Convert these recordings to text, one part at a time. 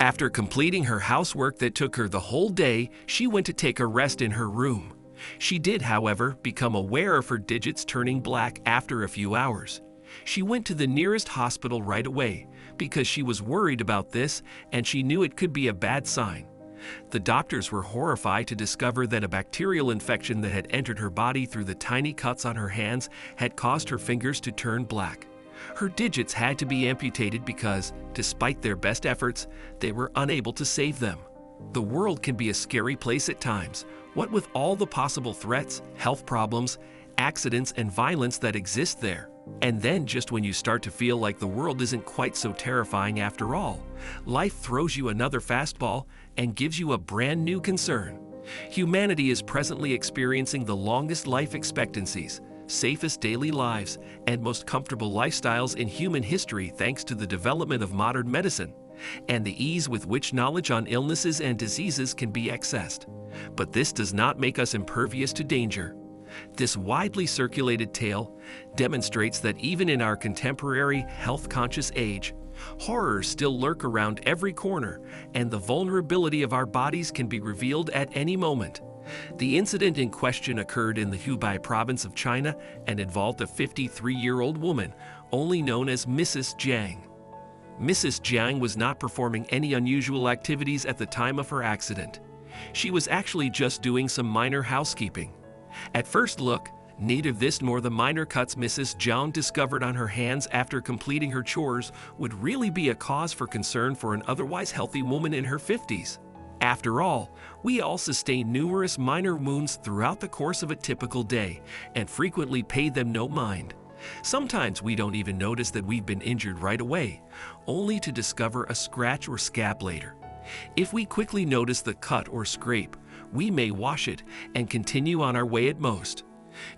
After completing her housework that took her the whole day, she went to take a rest in her room. She did, however, become aware of her digits turning black after a few hours. She went to the nearest hospital right away because she was worried about this and she knew it could be a bad sign. The doctors were horrified to discover that a bacterial infection that had entered her body through the tiny cuts on her hands had caused her fingers to turn black. Her digits had to be amputated because, despite their best efforts, they were unable to save them. The world can be a scary place at times, what with all the possible threats, health problems, accidents, and violence that exist there. And then just when you start to feel like the world isn't quite so terrifying after all, life throws you another fastball and gives you a brand new concern. Humanity is presently experiencing the longest life expectancies, safest daily lives, and most comfortable lifestyles in human history thanks to the development of modern medicine and the ease with which knowledge on illnesses and diseases can be accessed. But this does not make us impervious to danger. This widely circulated tale demonstrates that even in our contemporary health-conscious age, horrors still lurk around every corner, and the vulnerability of our bodies can be revealed at any moment. The incident in question occurred in the Hubei province of China and involved a 53-year-old woman, only known as Mrs. Jiang. Mrs. Jiang was not performing any unusual activities at the time of her accident. She was actually just doing some minor housekeeping. At first look, neither this nor the minor cuts Mrs. Jiang discovered on her hands after completing her chores would really be a cause for concern for an otherwise healthy woman in her 50s. After all, we all sustain numerous minor wounds throughout the course of a typical day and frequently pay them no mind. Sometimes we don't even notice that we've been injured right away, only to discover a scratch or scab later. If we quickly notice the cut or scrape, we may wash it and continue on our way at most.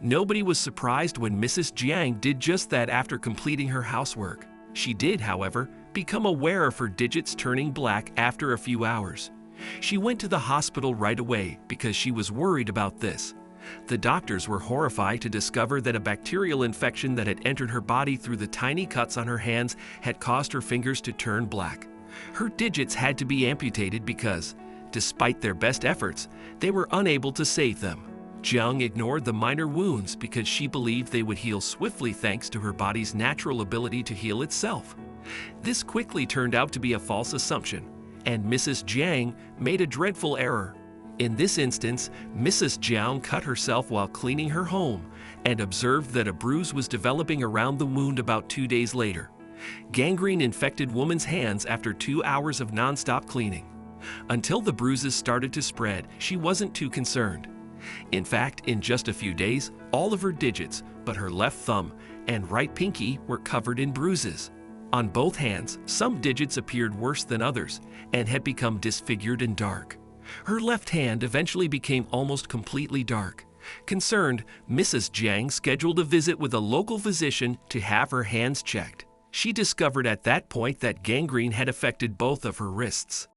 Nobody was surprised when Mrs. Jiang did just that after completing her housework. She did, however, become aware of her digits turning black after a few hours. She went to the hospital right away because she was worried about this. The doctors were horrified to discover that a bacterial infection that had entered her body through the tiny cuts on her hands had caused her fingers to turn black. Her digits had to be amputated because, despite their best efforts, they were unable to save them. Jiang ignored the minor wounds because she believed they would heal swiftly thanks to her body's natural ability to heal itself. This quickly turned out to be a false assumption, and Mrs. Jiang made a dreadful error. In this instance, Mrs. Jiang cut herself while cleaning her home and observed that a bruise was developing around the wound about 2 days later. Gangrene infected woman's hands after 2 hours of non-stop cleaning. Until the bruises started to spread, she wasn't too concerned. In fact, in just a few days, all of her digits, but her left thumb and right pinky, were covered in bruises. On both hands, some digits appeared worse than others and had become disfigured and dark. Her left hand eventually became almost completely dark. Concerned, Mrs. Jiang scheduled a visit with a local physician to have her hands checked. She discovered at that point that gangrene had affected both of her wrists.